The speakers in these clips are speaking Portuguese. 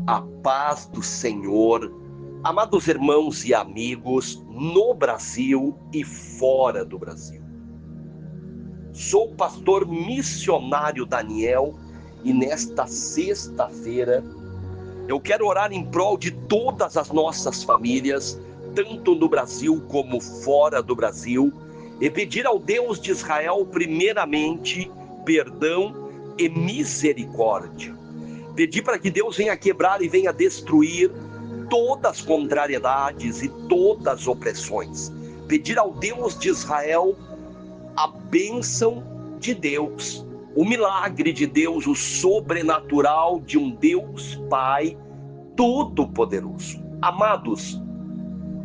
A paz do Senhor, amados irmãos e amigos no Brasil e fora do Brasil. Sou o pastor missionário Daniel e nesta sexta-feira eu quero orar em prol de todas as nossas famílias, tanto no Brasil como fora do Brasil, e pedir ao Deus de Israel primeiramente perdão e misericórdia. Pedir para que Deus venha quebrar e venha destruir todas as contrariedades e todas as opressões. Pedir ao Deus de Israel a bênção de Deus, o milagre de Deus, o sobrenatural de um Deus Pai Todo-Poderoso. Amados,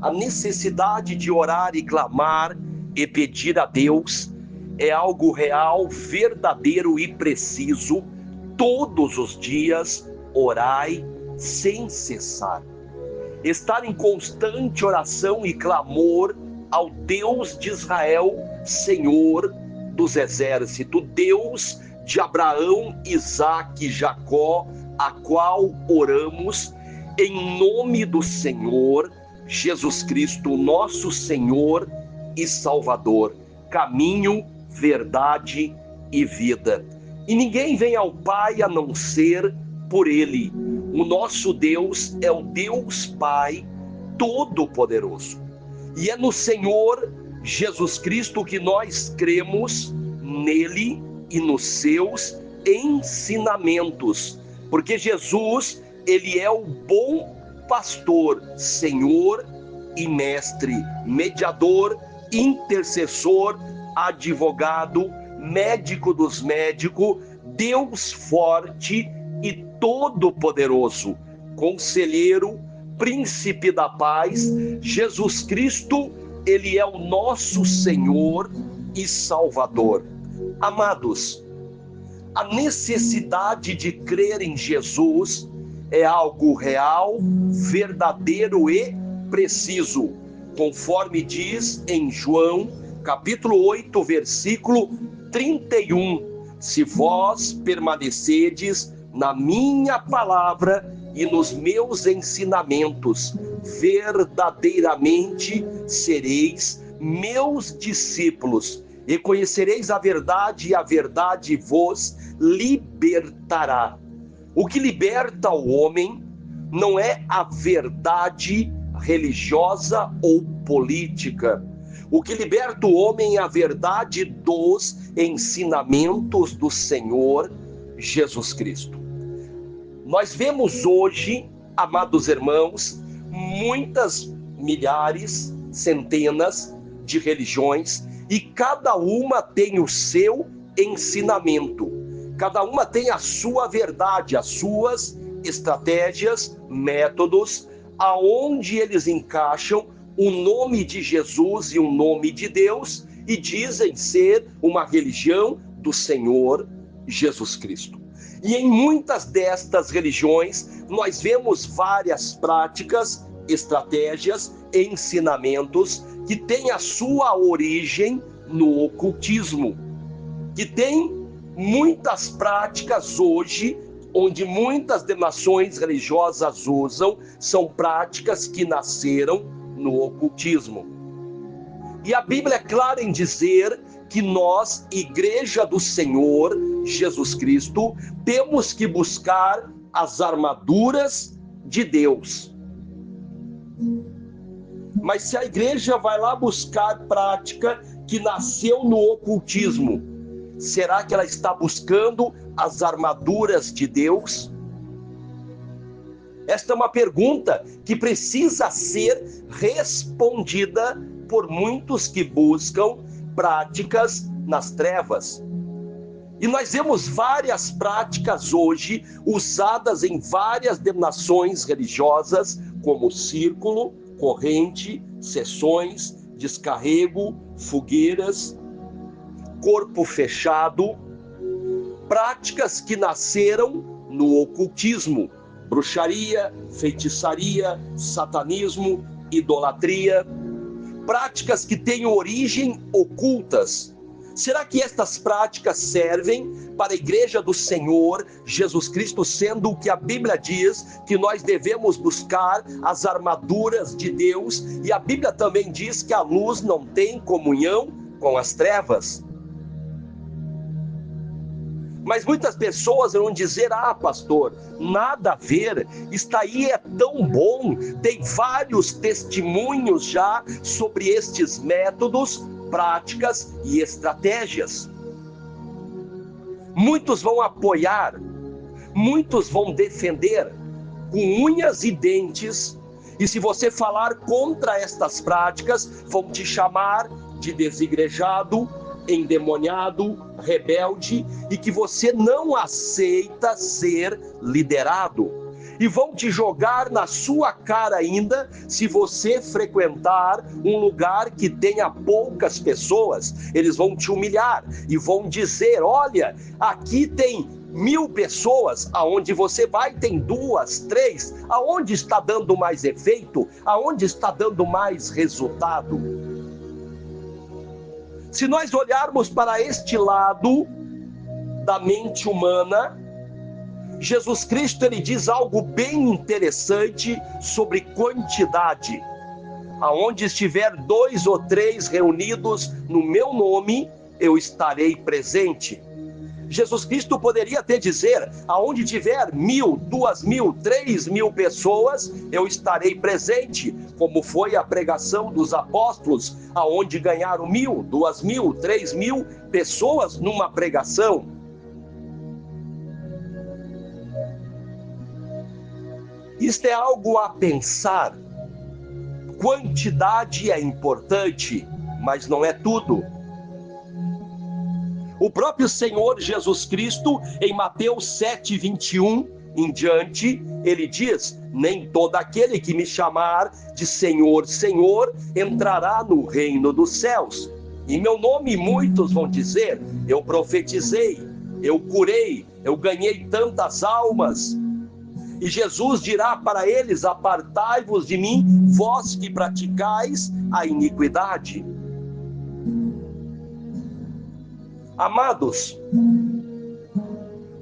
a necessidade de orar e clamar e pedir a Deus é algo real, verdadeiro e preciso. Todos os dias, orai sem cessar. Estar em constante oração e clamor ao Deus de Israel, Senhor dos exércitos, Deus de Abraão, Isaque e Jacó, a qual oramos em nome do Senhor Jesus Cristo, nosso Senhor e Salvador, caminho, verdade e vida. E ninguém vem ao Pai a não ser por Ele. O nosso Deus é o Deus Pai Todo-Poderoso. E é no Senhor Jesus Cristo que nós cremos, nele e nos seus ensinamentos. Porque Jesus, ele é o bom pastor, Senhor e mestre, mediador, intercessor, advogado, médico dos médicos, Deus forte e todo-poderoso, conselheiro, príncipe da paz. Jesus Cristo, ele é o nosso Senhor e Salvador. Amados, a necessidade de crer em Jesus é algo real, verdadeiro e preciso, conforme diz em João, capítulo 8, versículo 31, se vós permanecerdes na minha palavra e nos meus ensinamentos, verdadeiramente sereis meus discípulos, e conhecereis a verdade, e a verdade vos libertará. O que liberta o homem não é a verdade religiosa ou política. O que liberta o homem é a verdade dos ensinamentos do Senhor Jesus Cristo. Nós vemos hoje, amados irmãos, muitas, milhares, centenas de religiões, e cada uma tem o seu ensinamento. Cada uma tem a sua verdade, as suas estratégias, métodos, aonde eles encaixam o nome de Jesus e o nome de Deus, e dizem ser uma religião do Senhor Jesus Cristo. E em muitas destas religiões, nós vemos várias práticas, estratégias, ensinamentos, que têm a sua origem no ocultismo, que tem muitas práticas hoje, onde muitas denominações religiosas usam, são práticas que nasceram no ocultismo. E a Bíblia é clara em dizer que nós, Igreja do Senhor Jesus Cristo, temos que buscar as armaduras de Deus. Mas se a igreja vai lá buscar prática que nasceu no ocultismo, será que ela está buscando as armaduras de Deus? Esta é uma pergunta que precisa ser respondida por muitos que buscam práticas nas trevas. E nós vemos várias práticas hoje usadas em várias denominações religiosas, como círculo, corrente, sessões, descarrego, fogueiras, corpo fechado, práticas que nasceram no ocultismo, bruxaria, feitiçaria, satanismo, idolatria, práticas que têm origem ocultas, Será que estas práticas servem para a igreja do Senhor Jesus Cristo, sendo o que a Bíblia diz que nós devemos buscar as armaduras de Deus, e a Bíblia também diz que a luz não tem comunhão com as trevas? Mas muitas pessoas vão dizer: ah, pastor, nada a ver, isso aí é tão bom, tem vários testemunhos já sobre estes métodos, práticas e estratégias. Muitos vão apoiar, muitos vão defender com unhas e dentes, e se você falar contra estas práticas, vão te chamar de desigrejado, endemoniado, rebelde, e que você não aceita ser liderado. E vão te jogar na sua cara ainda se você frequentar um lugar que tenha poucas pessoas. Eles vão te humilhar e vão dizer: olha, aqui tem 1000 pessoas, aonde você vai tem 2, 3, aonde está dando mais efeito, aonde está dando mais resultado. Se nós olharmos para este lado da mente humana, Jesus Cristo, ele diz algo bem interessante sobre quantidade. Aonde estiver 2 ou 3 reunidos no meu nome, eu estarei presente. Jesus Cristo poderia até dizer: aonde tiver 1000, 2000, 3000 pessoas, eu estarei presente, como foi a pregação dos apóstolos, aonde ganharam 1000, 2000, 3000 pessoas numa pregação. Isto é algo a pensar. Quantidade é importante, mas não é tudo. O próprio Senhor Jesus Cristo, em Mateus 7:21 em diante, ele diz: nem todo aquele que me chamar de Senhor, Senhor, entrará no reino dos céus. Em meu nome muitos vão dizer: eu profetizei, eu curei, eu ganhei tantas almas. E Jesus dirá para eles: apartai-vos de mim, vós que praticais a iniquidade. Amados,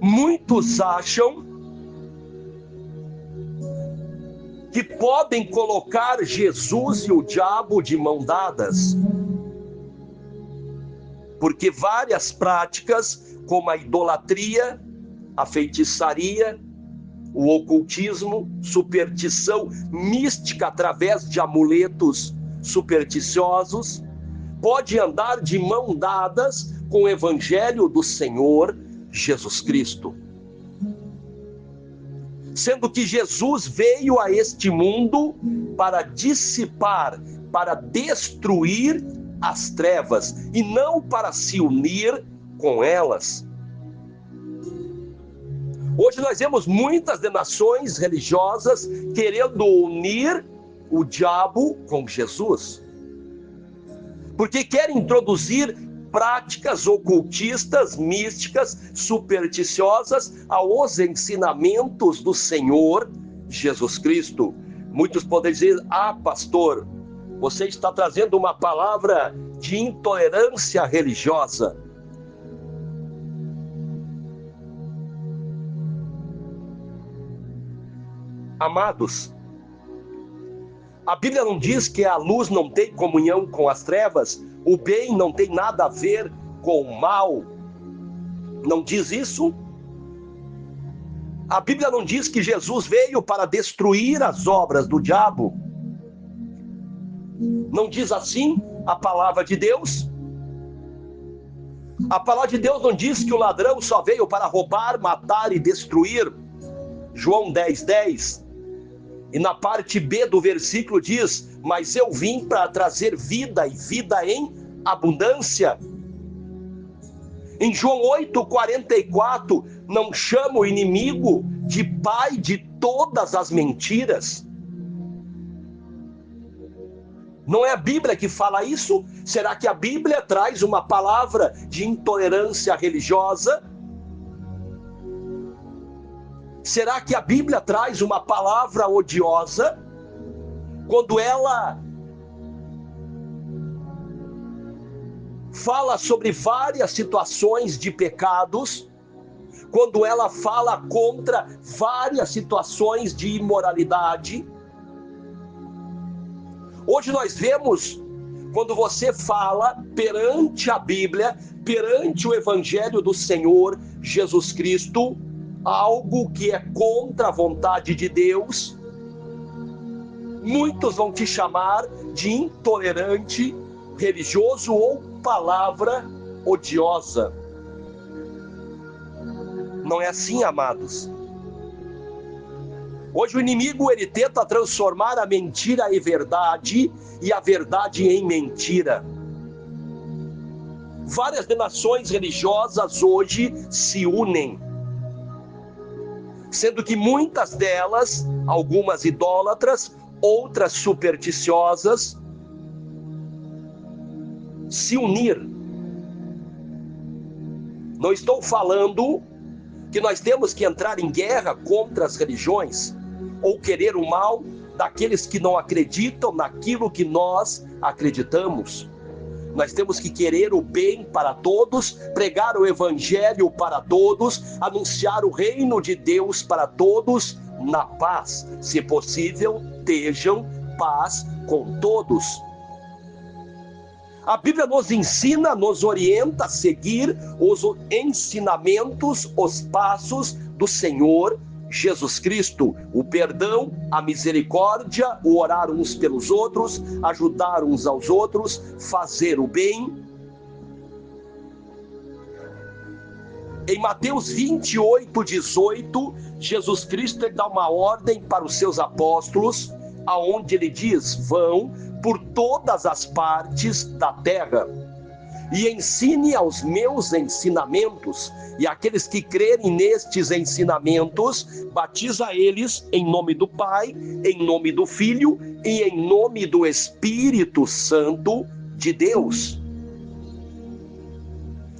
muitos acham que podem colocar Jesus e o diabo de mão dadas, porque várias práticas, como a idolatria, a feitiçaria, o ocultismo, superstição mística através de amuletos supersticiosos, pode andar de mão dadas com o evangelho do Senhor Jesus Cristo. Sendo que Jesus veio a este mundo para dissipar, para destruir as trevas, e não para se unir com elas. Hoje nós vemos muitas denominações religiosas querendo unir o diabo com Jesus, porque querem introduzir práticas ocultistas, místicas, supersticiosas aos ensinamentos do Senhor Jesus Cristo. Muitos podem dizer: ah, pastor, você está trazendo uma palavra de intolerância religiosa. Amados, a Bíblia não diz que a luz não tem comunhão com as trevas, o bem não tem nada a ver com o mal. Não diz isso? A Bíblia não diz que Jesus veio para destruir as obras do diabo? Não diz assim a palavra de Deus? A palavra de Deus não diz que o ladrão só veio para roubar, matar e destruir? João 10:10. E na parte B do versículo diz: mas eu vim para trazer vida, e vida em abundância. Em João 8:44, não chama o inimigo de pai de todas as mentiras? Não é a Bíblia que fala isso? Será que a Bíblia traz uma palavra de intolerância religiosa? Será que a Bíblia traz uma palavra odiosa? Quando ela fala sobre várias situações de pecados, quando ela fala contra várias situações de imoralidade. Hoje nós vemos, quando você fala perante a Bíblia, perante o Evangelho do Senhor Jesus Cristo, algo que é contra a vontade de Deus, muitos vão te chamar de intolerante, religioso ou palavra odiosa. Não é assim, amados. Hoje o inimigo, ele tenta transformar a mentira em verdade e a verdade em mentira. Várias denominações religiosas hoje se unem, sendo que muitas delas, algumas idólatras, outras supersticiosas, se unir. Não estou falando que nós temos que entrar em guerra contra as religiões, ou querer o mal daqueles que não acreditam naquilo que nós acreditamos. Nós temos que querer o bem para todos, pregar o evangelho para todos, anunciar o reino de Deus para todos, na paz. Se possível, tenham paz com todos. A Bíblia nos ensina, nos orienta a seguir os ensinamentos, os passos do Senhor Jesus Cristo. O perdão, a misericórdia, o orar uns pelos outros, ajudar uns aos outros, fazer o bem. Em Mateus 28:18, Jesus Cristo dá uma ordem para os seus apóstolos, aonde ele diz: vão por todas as partes da terra e ensine aos meus ensinamentos, e aqueles que crerem nestes ensinamentos, batiza eles em nome do Pai, em nome do Filho e em nome do Espírito Santo de Deus.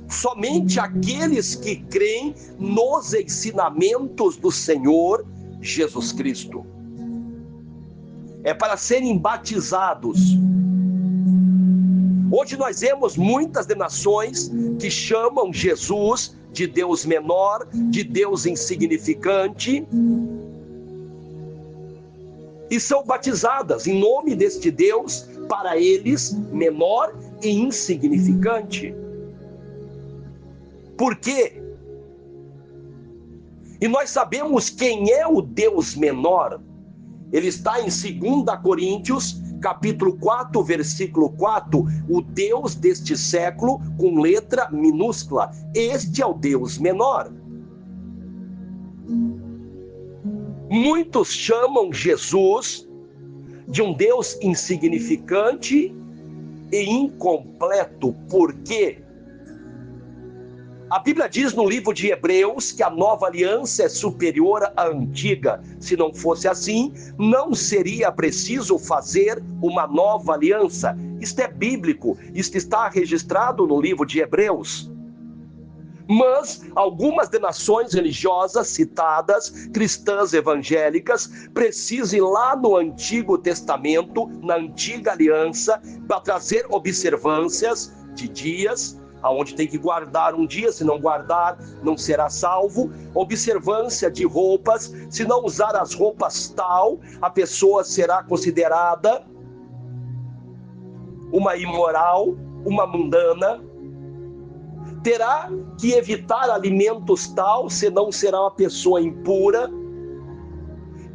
Somente aqueles que creem nos ensinamentos do Senhor Jesus Cristo. É para serem batizados. Hoje nós vemos muitas denominações que chamam Jesus de Deus menor, de Deus insignificante, e são batizadas em nome deste Deus, para eles menor e insignificante. Por quê? E nós sabemos quem é o Deus menor. Ele está em 2 Coríntios, capítulo 4, versículo 4, o Deus deste século, com letra minúscula. Este é o Deus menor. Muitos chamam Jesus de um Deus insignificante e incompleto. Por quê? A Bíblia diz no livro de Hebreus que a nova aliança é superior à antiga. Se não fosse assim, não seria preciso fazer uma nova aliança. Isto é bíblico, isto está registrado no livro de Hebreus. Mas algumas denominações religiosas citadas, cristãs evangélicas, precisam ir lá no Antigo Testamento, na antiga aliança, para trazer observâncias de dias, aonde tem que guardar um dia, se não guardar, não será salvo. Observância de roupas, se não usar as roupas tal, a pessoa será considerada uma imoral, uma mundana. Terá que evitar alimentos tal, senão será uma pessoa impura.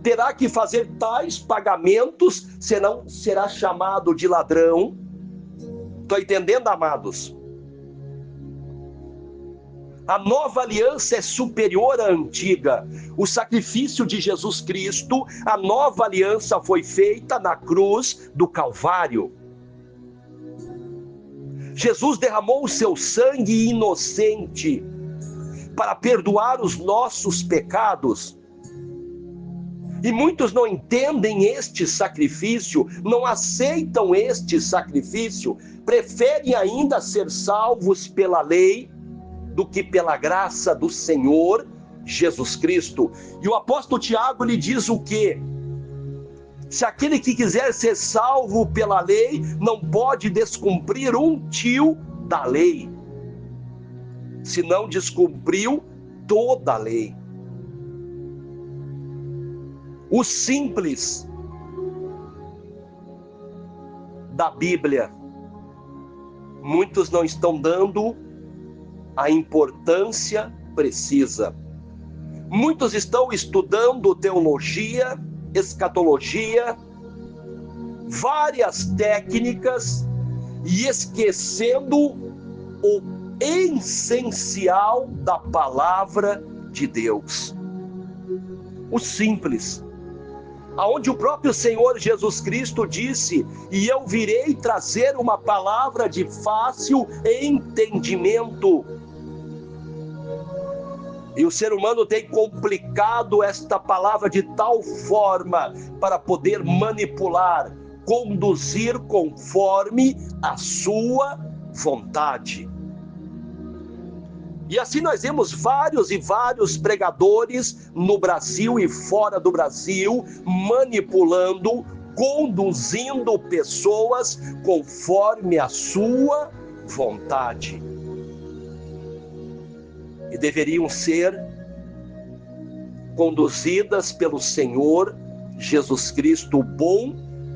Terá que fazer tais pagamentos, senão será chamado de ladrão. Estão entendendo, amados? A nova aliança é superior à antiga. O sacrifício de Jesus Cristo, a nova aliança foi feita na cruz do Calvário. Jesus derramou o seu sangue inocente para perdoar os nossos pecados. E muitos não entendem este sacrifício, não aceitam este sacrifício, preferem ainda ser salvos pela lei do que pela graça do Senhor Jesus Cristo. E o apóstolo Tiago lhe diz o quê? Se aquele que quiser ser salvo pela lei não pode descumprir um tio da lei, se não descumpriu toda a lei. O simples da Bíblia, muitos não estão dando a importância precisa. Muitos estão estudando teologia, escatologia, várias técnicas e esquecendo o essencial da palavra de Deus. O simples, aonde o próprio Senhor Jesus Cristo disse: e eu virei trazer uma palavra de fácil entendimento. E o ser humano tem complicado esta palavra de tal forma para poder manipular, conduzir conforme a sua vontade. E assim nós vemos vários e vários pregadores no Brasil e fora do Brasil, manipulando, conduzindo pessoas conforme a sua vontade. E deveriam ser conduzidas pelo Senhor Jesus Cristo, o bom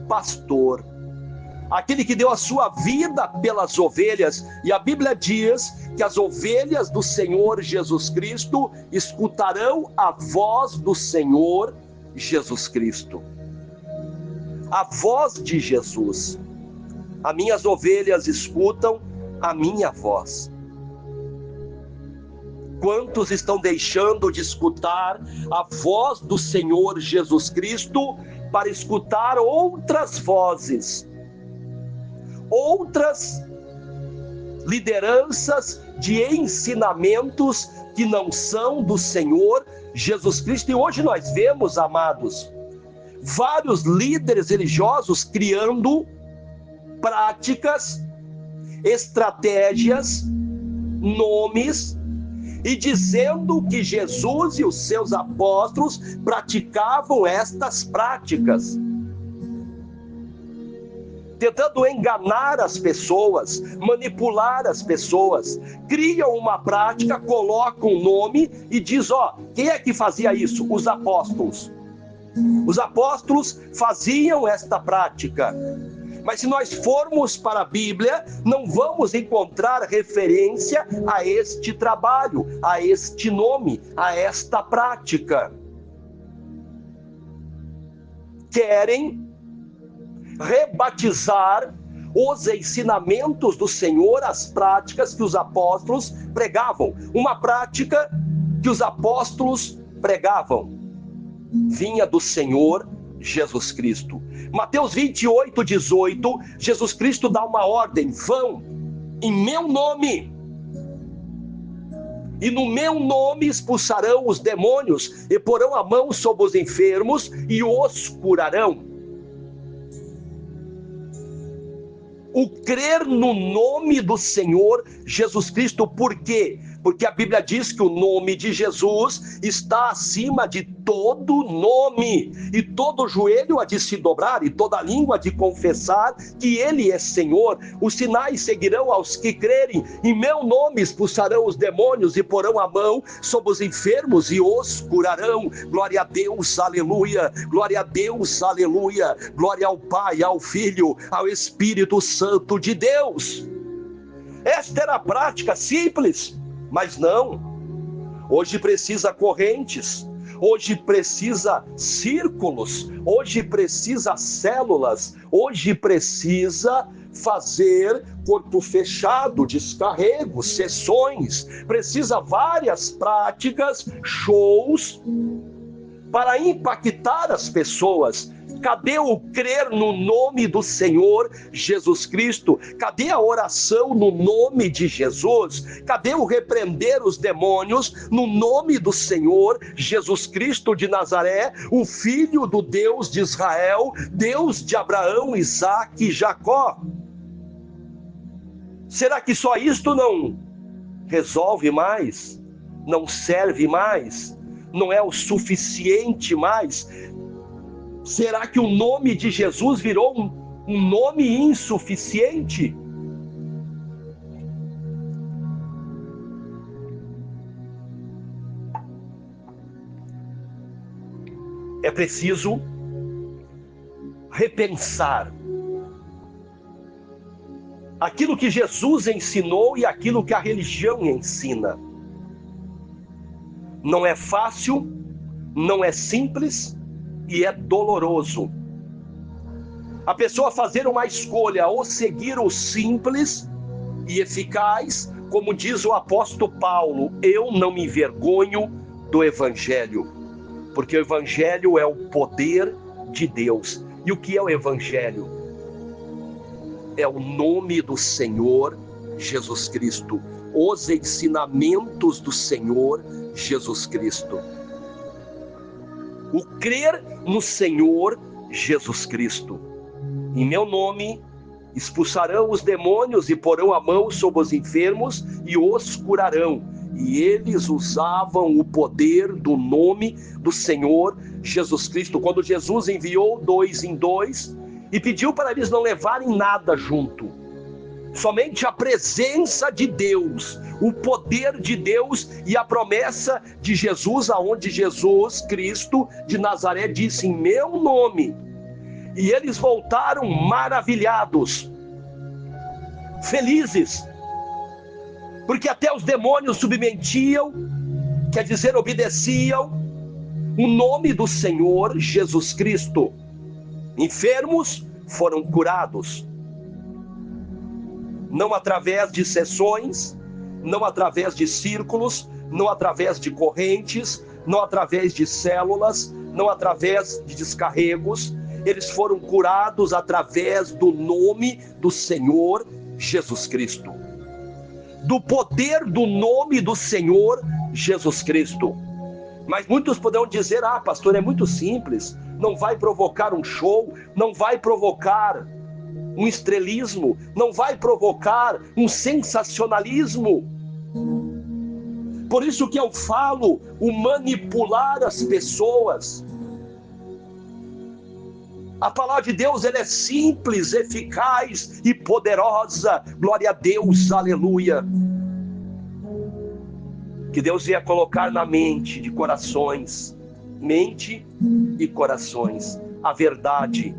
pastor, aquele que deu a sua vida pelas ovelhas. E a Bíblia diz que as ovelhas do Senhor Jesus Cristo escutarão a voz do Senhor Jesus Cristo, a voz de Jesus. As minhas ovelhas escutam a minha voz. Quantos estão deixando de escutar a voz do Senhor Jesus Cristo para escutar outras vozes, outras lideranças de ensinamentos que não são do Senhor Jesus Cristo? E hoje nós vemos, amados, vários líderes religiosos criando práticas, estratégias, nomes, e dizendo que Jesus e os seus apóstolos praticavam estas práticas, tentando enganar as pessoas, manipular as pessoas. Criam uma prática, colocam um nome e diz: ó, quem é que fazia isso? Os apóstolos. Os apóstolos faziam esta prática. Mas se nós formos para a Bíblia, não vamos encontrar referência a este trabalho, a este nome, a esta prática. Querem rebatizar os ensinamentos do Senhor, as práticas que os apóstolos pregavam. Uma prática que os apóstolos pregavam vinha do Senhor Jesus Cristo. Mateus 28:18, Jesus Cristo dá uma ordem: vão em meu nome, e no meu nome expulsarão os demônios, e porão a mão sobre os enfermos e os curarão. O crer no nome do Senhor Jesus Cristo. Por quê? Porque a Bíblia diz que o nome de Jesus está acima de todo nome, e todo joelho há de se dobrar, e toda língua há de confessar que Ele é Senhor. Os sinais seguirão aos que crerem. Em meu nome expulsarão os demônios, e porão a mão sobre os enfermos e os curarão. Glória a Deus, aleluia. Glória a Deus, aleluia. Glória ao Pai, ao Filho, ao Espírito Santo de Deus. Esta era a prática simples. Mas não, hoje precisa correntes, hoje precisa círculos, hoje precisa células, hoje precisa fazer corpo fechado, descarregos, sessões, precisa várias práticas, shows, para impactar as pessoas. Cadê o crer no nome do Senhor Jesus Cristo? Cadê a oração no nome de Jesus? Cadê o repreender os demônios no nome do Senhor Jesus Cristo de Nazaré, o Filho do Deus de Israel, Deus de Abraão, Isaque e Jacó? Será que só isto não resolve mais? Não serve mais? Não é o suficiente mais? Será que o nome de Jesus virou um nome insuficiente? É preciso repensar aquilo que Jesus ensinou e aquilo que a religião ensina. Não é fácil, não é simples e é doloroso. A pessoa fazer uma escolha ou seguir o simples e eficaz, como diz o apóstolo Paulo, eu não me envergonho do Evangelho, porque o Evangelho é o poder de Deus. E o que é o Evangelho? É o nome do Senhor Jesus Cristo, os ensinamentos do Senhor Jesus Cristo. O crer no Senhor Jesus Cristo. Em meu nome expulsarão os demônios e porão a mão sobre os enfermos e os curarão. E eles usavam o poder do nome do Senhor Jesus Cristo. Quando Jesus enviou 2 em 2 e pediu para eles não levarem nada junto, somente a presença de Deus, o poder de Deus e a promessa de Jesus, aonde Jesus Cristo de Nazaré disse: em meu nome. E eles voltaram maravilhados, felizes, porque até os demônios submetiam, quer dizer, obedeciam o nome do Senhor Jesus Cristo. Enfermos foram curados, não através de sessões, não através de círculos, não através de correntes, não através de células, não através de descarregos. Eles foram curados através do nome do Senhor Jesus Cristo, do poder do nome do Senhor Jesus Cristo. Mas muitos poderão dizer: ah, pastor, é muito simples, não vai provocar um show, não vai provocar um estrelismo, não vai provocar um sensacionalismo. Por isso que eu falo, o manipular as pessoas. A palavra de Deus, ela é simples, eficaz e poderosa. Glória a Deus, aleluia. Que Deus ia colocar na mente de corações, mente e corações, a verdade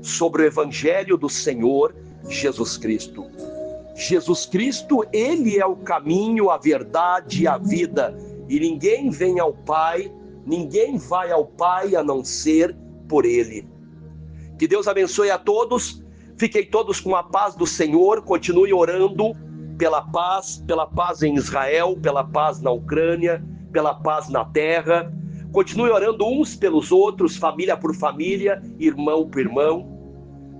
sobre o Evangelho do Senhor Jesus Cristo. Jesus Cristo, Ele é o caminho, a verdade e a vida. E ninguém vem ao Pai, ninguém vai ao Pai a não ser por Ele. Que Deus abençoe a todos. Fiquem todos com a paz do Senhor. Continue orando pela paz em Israel, pela paz na Ucrânia, pela paz na terra. Continue orando uns pelos outros, família por família, irmão por irmão.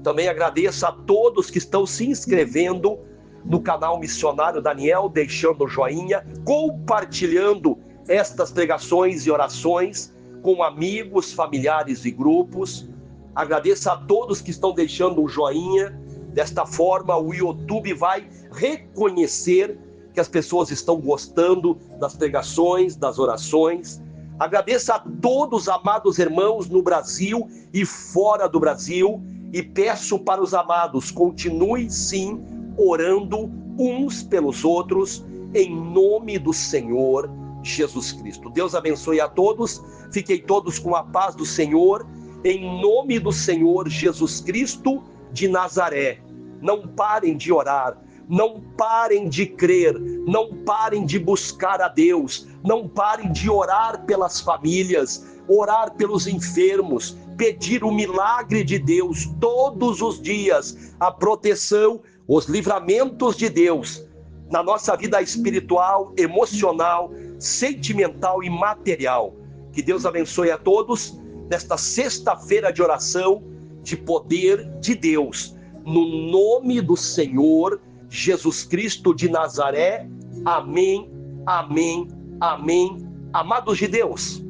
Também agradeço a todos que estão se inscrevendo no canal Missionário Daniel, deixando o joinha, compartilhando estas pregações e orações com amigos, familiares e grupos. Agradeço a todos que estão deixando um joinha. Desta forma, o YouTube vai reconhecer que as pessoas estão gostando das pregações, das orações. Agradeço a todos, amados irmãos, no Brasil e fora do Brasil. E peço para os amados, continue sim orando uns pelos outros, em nome do Senhor Jesus Cristo. Deus abençoe a todos. Fiquem todos com a paz do Senhor. Em nome do Senhor Jesus Cristo de Nazaré. Não parem de orar, não parem de crer, não parem de buscar a Deus, não parem de orar pelas famílias, orar pelos enfermos, pedir o milagre de Deus todos os dias, a proteção, os livramentos de Deus na nossa vida espiritual, emocional, sentimental e material. Que Deus abençoe a todos nesta sexta-feira de oração, de poder de Deus, no nome do Senhor Jesus Cristo de Nazaré. Amém, amém, amém. Amados de Deus,